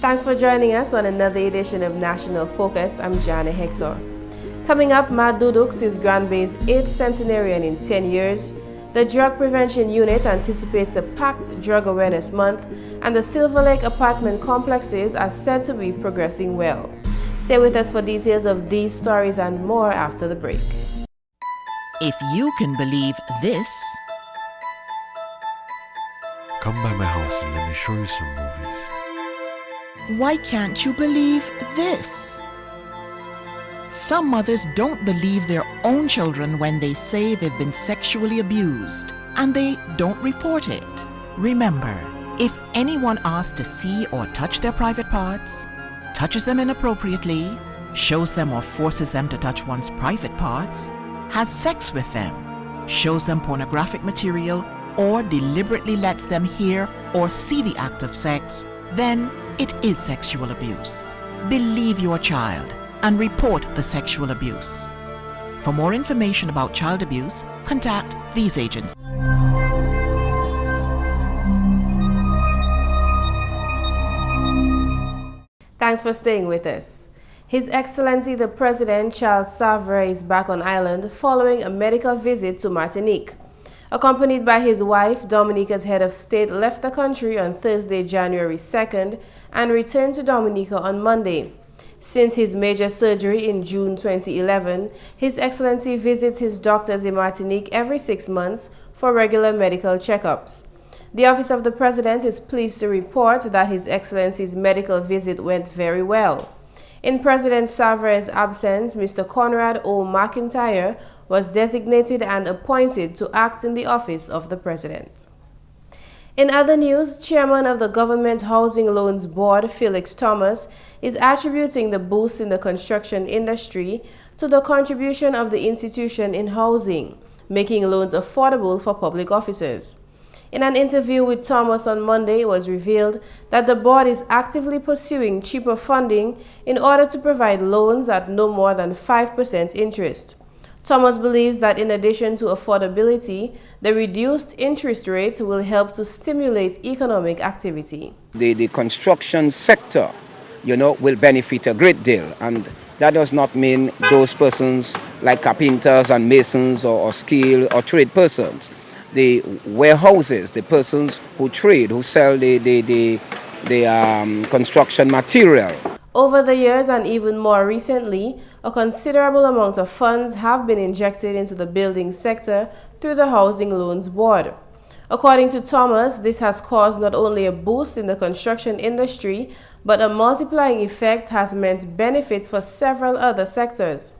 Thanks for joining us on another edition of National Focus. I'm Jarna Hector. Coming up, Matt Duduk's is Grand Bay's 8th centenarian in 10 years. The Drug Prevention Unit anticipates a packed Drug Awareness Month, and the Silver Lake apartment complexes are said to be progressing well. Stay with us for details of these stories and more after the break. If you can believe this, come by my house and let me show you some movies. why can't you believe this? Some mothers don't believe their own children when they say they've been sexually abused, and they don't report it. Remember, if anyone asks to see or touch their private parts, touches them inappropriately, shows them or forces them to touch one's private parts, has sex with them, shows them pornographic material, or deliberately lets them hear or see the act of sex, then it is sexual abuse. Believe your child and report the sexual abuse. For more information about child abuse, contact these agencies. Thanks for staying with us. His Excellency the President Charles Savre is back on island following a medical visit to Martinique. Accompanied by his wife, Dominica's head of state left the country on Thursday, January 2nd and returned to Dominica on Monday. Since his major surgery in June 2011, His Excellency visits his doctors in Martinique every 6 months for regular medical checkups. The Office of the President is pleased to report that His Excellency's medical visit went very well. In President Savre's absence, Mr. Conrad O. McIntyre was designated and appointed to act in the office of the President. In other news, Chairman of the Government Housing Loans Board, Felix Thomas, is attributing the boost in the construction industry to the contribution of the institution in housing, making loans affordable for public officers. In an interview with Thomas on Monday, it was revealed that the board is actively pursuing cheaper funding in order to provide loans at no more than 5% interest. Thomas believes that in addition to affordability, the reduced interest rate will help to stimulate economic activity. The construction sector, will benefit a great deal, and that does not mean those persons like carpenters and masons or skill or trade persons. The warehouses, the persons who trade, who sell the construction material. Over the years and even more recently, a considerable amount of funds have been injected into the building sector through the Housing Loans Board. According to Thomas, this has caused not only a boost in the construction industry, but a multiplying effect has meant benefits for several other sectors.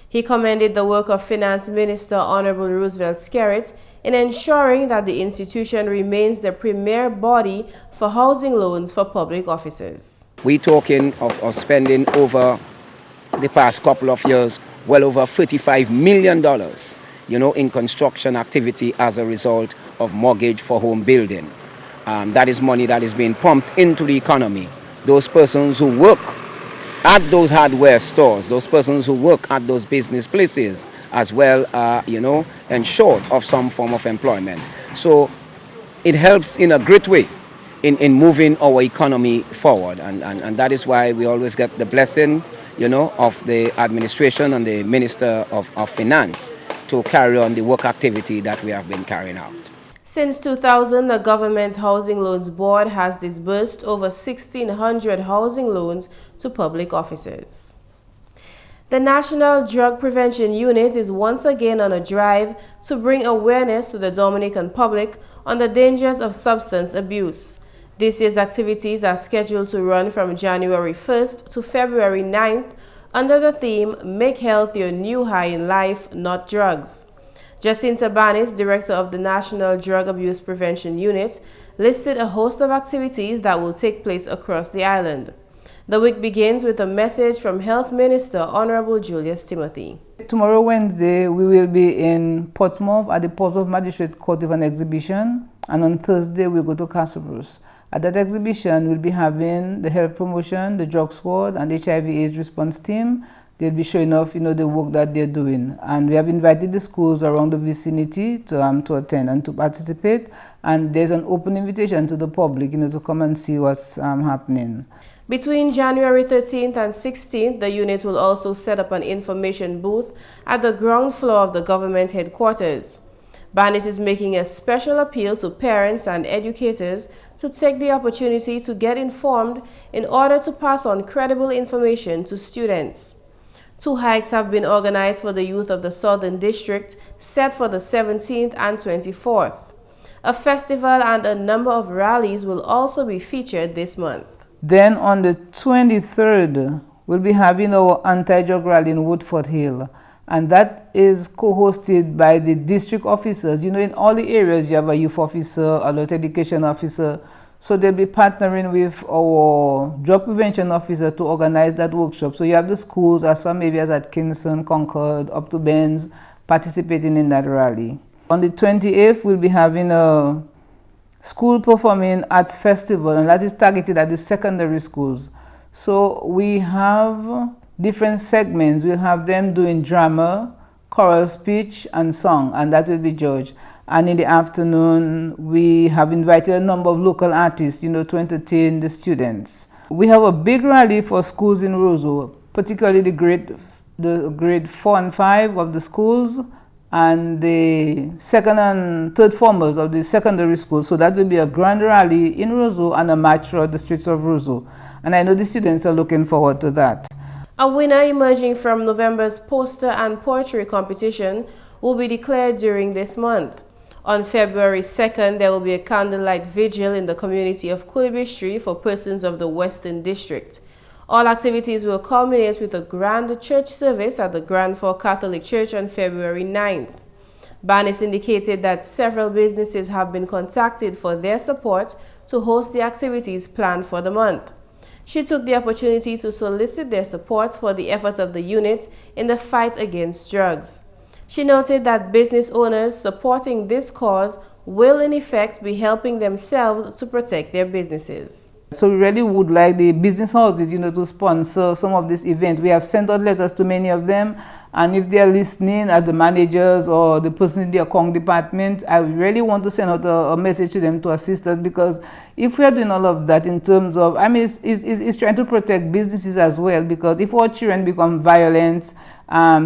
He commended the work of Finance Minister Honorable Roosevelt Skerrit in ensuring that the institution remains the premier body for housing loans for public officers. We're talking of spending over the past couple of years well over $35 million, in construction activity as a result of mortgage for home building. That is money that is being pumped into the economy. Those persons who work at those hardware stores, those persons who work at those business places as well are, ensured of some form of employment. So it helps in a great way in moving our economy forward, and that is why we always get the blessing, of the administration and the Minister of Finance to carry on the work activity that we have been carrying out. Since 2000, the Government Housing Loans Board has disbursed over 1,600 housing loans to public officers. The National Drug Prevention Unit is once again on a drive to bring awareness to the Dominican public on the dangers of substance abuse. This year's activities are scheduled to run from January 1st to February 9th under the theme, Make Health Your New High in Life, Not Drugs. Jacinta Banis, director of the National Drug Abuse Prevention Unit, listed a host of activities that will take place across the island. The week begins with a message from Health Minister Honorable Julius Timothy. Tomorrow, Wednesday, we will be in Portsmouth at the Portsmouth Magistrate Court with an exhibition, and on Thursday, we'll go to Castle Bruce. At that exhibition, we'll be having the health promotion, the drug squad, and the HIV/AIDS response team. They'll be showing off, the work that they're doing. And we have invited the schools around the vicinity to attend and to participate. and there's an open invitation to the public, to come and see what's happening. Between January 13th and 16th, the unit will also set up an information booth at the ground floor of the government headquarters. Banis is making a special appeal to parents and educators to take the opportunity to get informed in order to pass on credible information to students. 2 hikes have been organized for the youth of the Southern District, set for the 17th and 24th. A festival and a number of rallies will also be featured this month. Then on the 23rd, we'll be having our anti-drug rally in Woodford Hill. And that is co-hosted by the district officers. In all the areas you have a youth officer, adult education officer. So they'll be partnering with our drug prevention officer to organize that workshop. So you have the schools as far maybe as at Kingston, Concord, up to Benz, participating in that rally. On the 28th, we'll be having a school performing arts festival, and that is targeted at the secondary schools. So we have different segments. We'll have them doing drama, choral speech, and song, and that will be judged. And in the afternoon, we have invited a number of local artists, to entertain the students. We have a big rally for schools in Roseau, particularly the grade 4 and 5 of the schools, and the second and third formers of the secondary school. So that will be a grand rally in Roseau and a march throughout the streets of Roseau. And I know the students are looking forward to that. A winner emerging from November's poster and poetry competition will be declared during this month. On February 2nd, there will be a candlelight vigil in the community of Kulibistri for persons of the Western District. All activities will culminate with a grand church service at the Grand Fork Catholic Church on February 9th. Banis indicated that several businesses have been contacted for their support to host the activities planned for the month. She took the opportunity to solicit their support for the efforts of the unit in the fight against drugs. She noted that business owners supporting this cause will in effect be helping themselves to protect their businesses. So we really would like the business houses, to sponsor some of this event. We have sent out letters to many of them, and if they are listening as the managers or the person in the account department, I really want to send out a message to them to assist us, because if we are doing all of that in terms of, it's trying to protect businesses as well, because if our children become violent,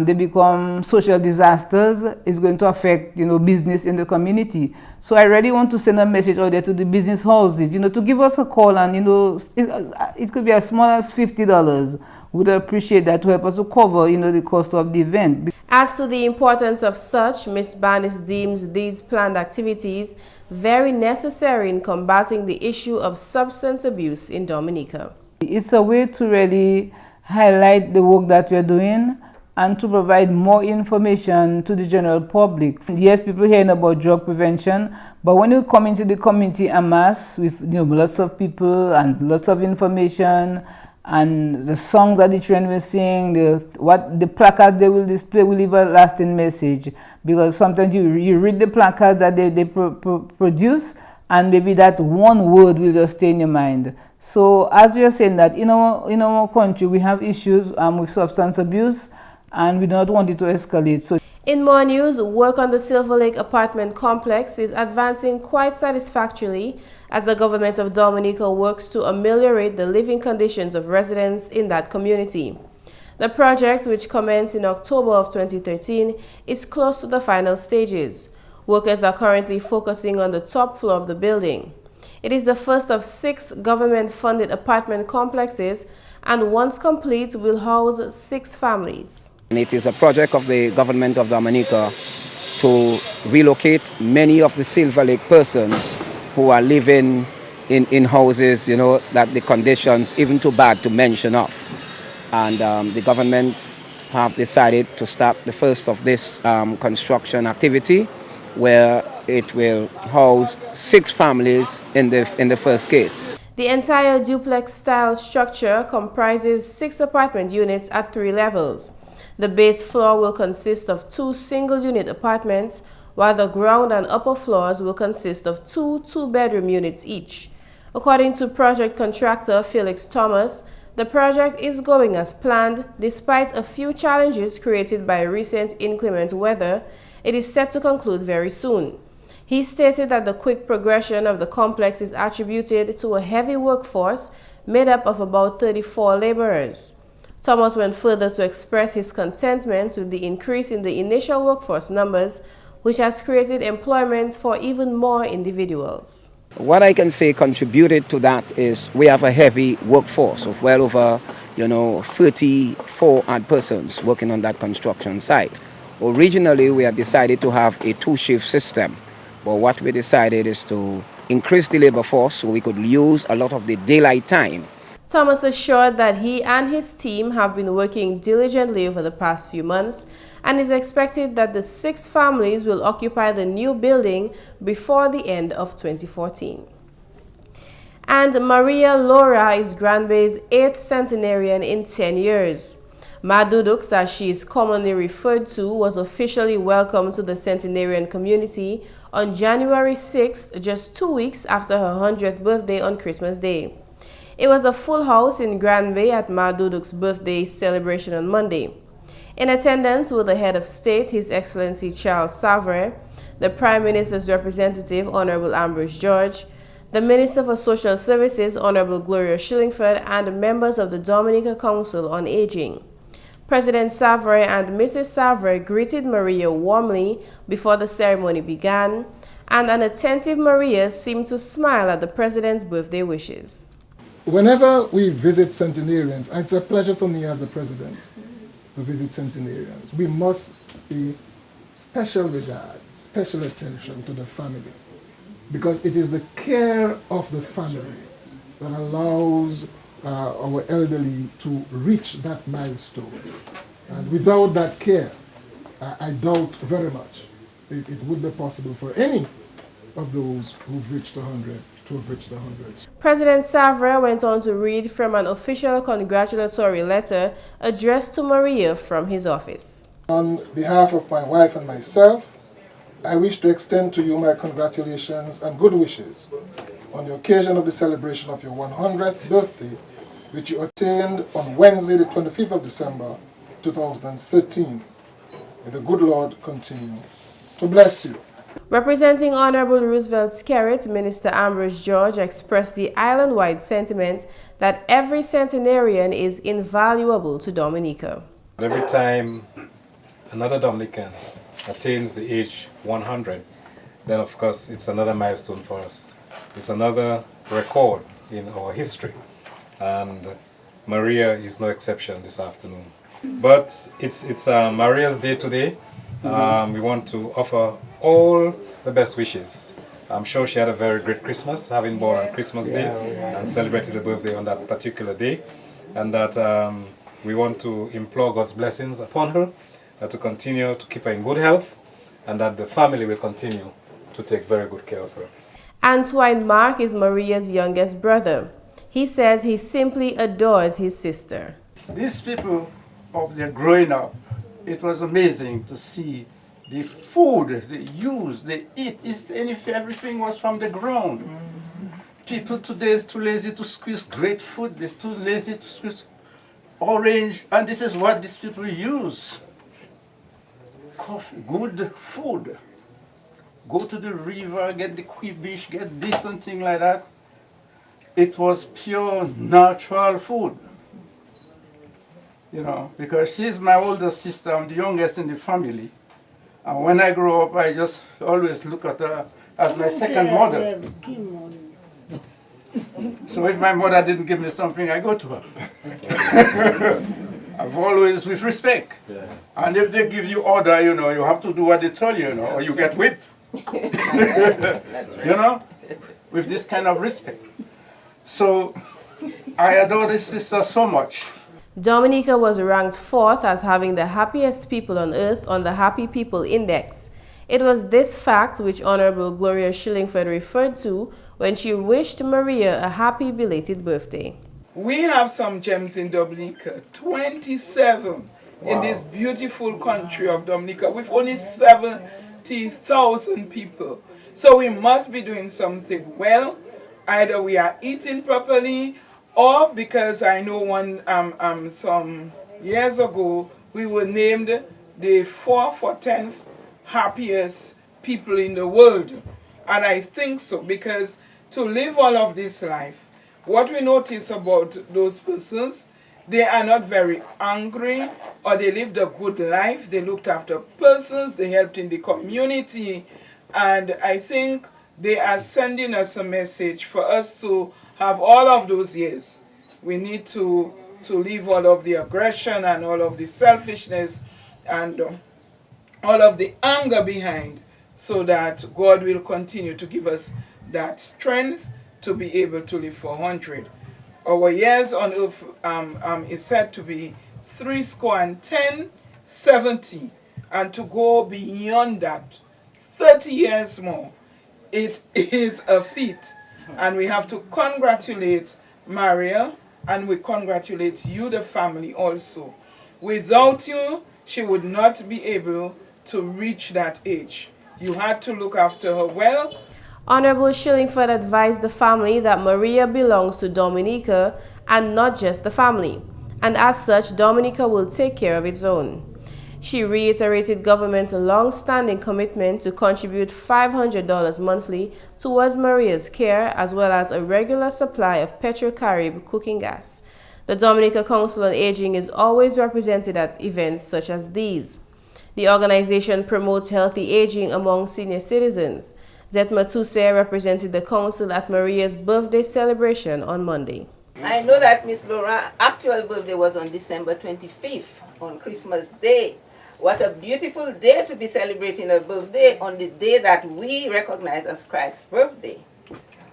they become social disasters, it's going to affect, business in the community. So I really want to send a message out there to the business houses, to give us a call, and, it could be as small as $50. Would appreciate that to help us to cover, the cost of the event. As to the importance of such, Ms. Banis deems these planned activities very necessary in combating the issue of substance abuse in Dominica. It's a way to really highlight the work that we're doing and to provide more information to the general public. Yes, people hearing about drug prevention, but when you come into the community en masse with lots of people and lots of information, and the songs that the children will sing, the placards they will display will leave a lasting message. Because sometimes you read the placards that they produce, and maybe that one word will just stay in your mind. So as we are saying that in our country we have issues with substance abuse, and we do not want it to escalate. So in more news, work on the Silver Lake apartment complex is advancing quite satisfactorily as the government of Dominica works to ameliorate the living conditions of residents in that community. The project, which commenced in October of 2013, is close to the final stages. Workers are currently focusing on the top floor of the building. It is the first of 6 government-funded apartment complexes, and once complete will house 6 families. It is a project of the government of Dominica to relocate many of the Silver Lake persons who are living in houses, that the conditions even too bad to mention of. And the government have decided to start the first of this construction activity, where it will house 6 families in the first case. The entire duplex-style structure comprises 6 apartment units at 3 levels. The base floor will consist of 2 single-unit apartments, while the ground and upper floors will consist of 2 two-bedroom units each. According to project contractor Felix Thomas, the project is going as planned despite a few challenges created by recent inclement weather. It is set to conclude very soon. He stated that the quick progression of the complex is attributed to a heavy workforce made up of about 34 laborers. Thomas went further to express his contentment with the increase in the initial workforce numbers, which has created employment for even more individuals. What I can say contributed to that is we have a heavy workforce of well over 34 odd persons working on that construction site. Originally, we had decided to have a two-shift system, but what we decided is to increase the labor force so we could use a lot of the daylight time. Thomas assured that he and his team have been working diligently over the past few months and is expected that the 6 families will occupy the new building before the end of 2014. And Maria Laura is Granby's 8th centenarian in 10 years. Madudux, as she is commonly referred to, was officially welcomed to the centenarian community on January 6th, just 2 weeks after her 100th birthday on Christmas Day. It was a full house in Granby at Madudux's birthday celebration on Monday. In attendance were the head of state, His Excellency Charles Savre, the Prime Minister's representative, Honorable Ambrose George, the Minister for Social Services, Honorable Gloria Shillingford, and members of the Dominica Council on Aging. President Savre and Mrs. Savre greeted Maria warmly before the ceremony began, and an attentive Maria seemed to smile at the President's birthday wishes. Whenever we visit centenarians, and it's a pleasure for me as the President to visit centenarians, we must pay special regard, special attention to the family, because it is the care of the family that allows our elderly to reach that milestone. And without that care, I doubt very much it would be possible for any of those who've reached 100 to have reached the 100s. President Savre went on to read from an official congratulatory letter addressed to Maria from his office. On behalf of my wife and myself, I wish to extend to you my congratulations and good wishes on the occasion of the celebration of your 100th birthday, which you attained on Wednesday, the 25th of December, 2013. May the good Lord continue to bless you. Representing Honorable Roosevelt Skerritt, Minister Ambrose George expressed the island-wide sentiment that every centenarian is invaluable to Dominica. Every time another Dominican attains the age 100, then of course it's another milestone for us. It's another record in our history, and Maria is no exception this afternoon. But it's Maria's day today. We want to offer all the best wishes. I'm sure she had a very great Christmas, having born on Christmas Day and celebrated her birthday on that particular day, and that we want to implore God's blessings upon her, to continue to keep her in good health, and that the family will continue to take very good care of her. Antoine Mark is Maria's youngest brother. He says he simply adores his sister. These people of their growing up, it was amazing to see the food they use, they eat. Everything was from the ground. People today is too lazy to squeeze grapefruit, they're too lazy to squeeze orange, and this is what these people use. Coffee, good food. Go to the river, get the quibish, get this and thing like that. It was pure natural food. You know, because she's my older sister, I'm the youngest in the family. And when I grow up, I just always look at her as my second mother. So if my mother didn't give me something, I go to her. I've always with respect. Yeah. And if they give you order, you know, you have to do what they tell you, you know, or you get whipped. You know, with this kind of respect. So I adore this sister so much. Dominica was ranked 4th as having the happiest people on earth on the Happy People Index. It was this fact which Honorable Gloria Shillingford referred to when she wished Maria a happy belated birthday. We have some gems in Dominica, 27 in this beautiful country of Dominica with only 70,000 people. So we must be doing something well. Either we are eating properly, or because I know some years ago we were named the 4th or 10th happiest people in the world. And I think so, because to live all of this life, what we notice about those persons, they are not very angry, or they lived a good life, they looked after persons, they helped in the community, and I think they are sending us a message for us to have all of those years. We need to leave all of the aggression and all of the selfishness and all of the anger behind, so that God will continue to give us that strength to be able to live for 100. Our years on earth is said to be 70, and to go beyond that, 30 years more, it is a feat. And we have to congratulate Maria, and we congratulate you, the family, also. Without you, she would not be able to reach that age. You had to look after her well. Honorable Shillingford advised the family that Maria belongs to Dominica and not just the family, and as such, Dominica will take care of its own. She reiterated government's long-standing commitment to contribute $500 monthly towards Maria's care, as well as a regular supply of Petrocarib cooking gas. The Dominica Council on Aging is always represented at events such as these. The organization promotes healthy aging among senior citizens. Zetma Tuse represented the council at Maria's birthday celebration on Monday. I know that Miss Laura's actual birthday was on December 25th, on Christmas Day. What a beautiful day to be celebrating a birthday on the day that we recognize as Christ's birthday.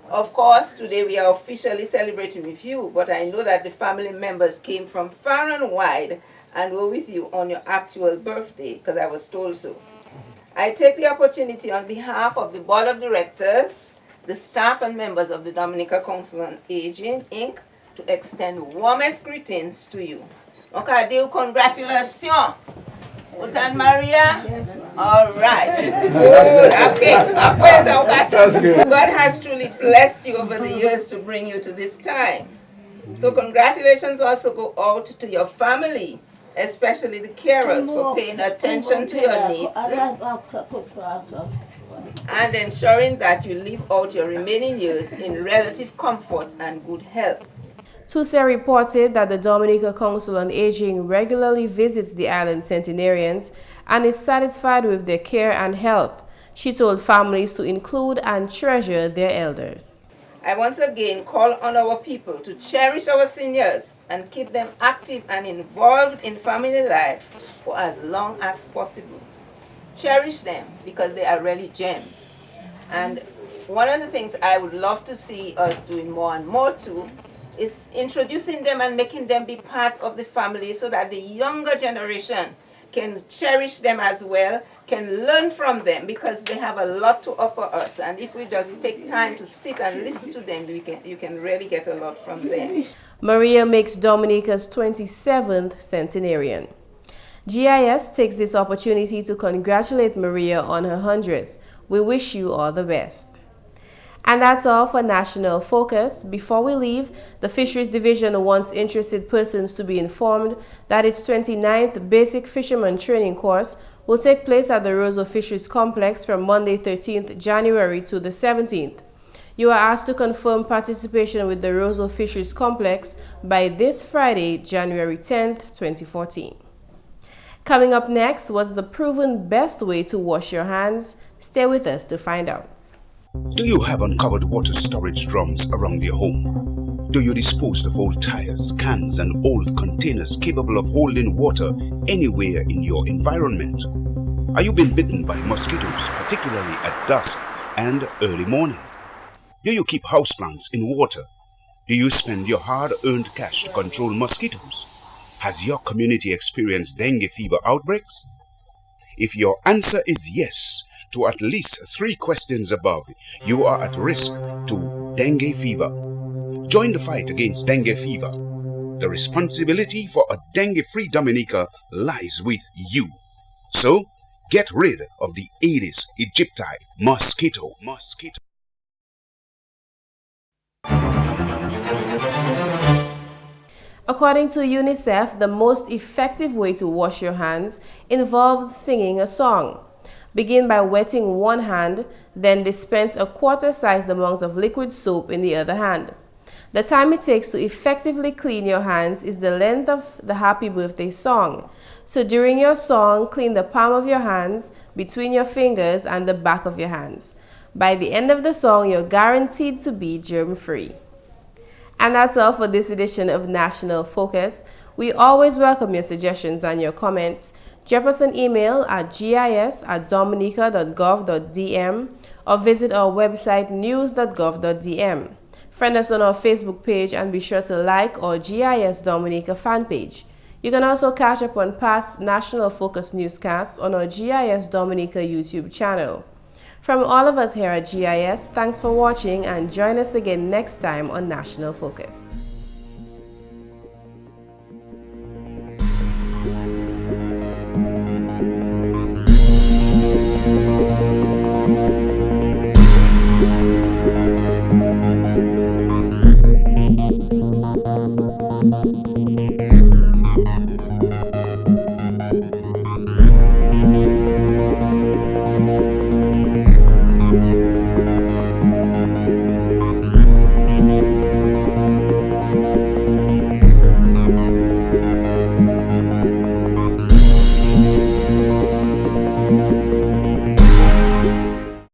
Of course, today we are officially celebrating with you, but I know that the family members came from far and wide and were with you on your actual birthday, because I was told so. I take the opportunity on behalf of the Board of Directors, the staff and members of the Dominica Council on Aging, Inc., to extend warmest greetings to you. Okay, dear, congratulations. Utan Maria? All right. Good. Okay. God has truly blessed you over the years to bring you to this time. So congratulations also go out to your family, especially the carers, for paying attention to your needs and ensuring that you live out your remaining years in relative comfort and good health. Tuse reported that the Dominica Council on Aging regularly visits the island centenarians and is satisfied with their care and health. She told families to include and treasure their elders. I once again call on our people to cherish our seniors and keep them active and involved in family life for as long as possible. Cherish them because they are really gems. And one of the things I would love to see us doing more and more too is introducing them and making them be part of the family, so that the younger generation can cherish them as well, can learn from them, because they have a lot to offer us. And if we just take time to sit and listen to them, you can really get a lot from them. Maria makes Dominica's 27th centenarian. GIS takes this opportunity to congratulate Maria on her 100th. We wish you all the best. And that's all for National Focus. Before we leave, the Fisheries Division wants interested persons to be informed that its 29th Basic Fisherman Training Course will take place at the Roseau Fisheries Complex from Monday 13th January to the 17th. You are asked to confirm participation with the Roseau Fisheries Complex by this Friday, January 10th, 2014. Coming up next, what's the proven best way to wash your hands? Stay with us to find out. Do you have uncovered water storage drums around your home? Do you dispose of old tires, cans and old containers capable of holding water anywhere in your environment? Are you being bitten by mosquitoes, particularly at dusk and early morning? Do you keep houseplants in water? Do you spend your hard-earned cash to control mosquitoes? Has your community experienced dengue fever outbreaks? If your answer is yes to at least 3 questions above, you are at risk to dengue fever. Join the fight against dengue fever. The responsibility for a dengue-free Dominica lies with you. So, get rid of the Aedes aegypti mosquito. According to UNICEF, the most effective way to wash your hands involves singing a song. Begin by wetting one hand, then dispense a quarter-sized amount of liquid soap in the other hand. The time it takes to effectively clean your hands is the length of the happy birthday song. So during your song, clean the palm of your hands, between your fingers, and the back of your hands. By the end of the song, you're guaranteed to be germ-free. And that's all for this edition of National Focus. We always welcome your suggestions and your comments. Drop us an email at gis@dominica.gov.dm or visit our website news.gov.dm. Friend us on our Facebook page and be sure to like our GIS Dominica fan page. You can also catch up on past National Focus newscasts on our GIS Dominica YouTube channel. From all of us here at GIS, thanks for watching and join us again next time on National Focus.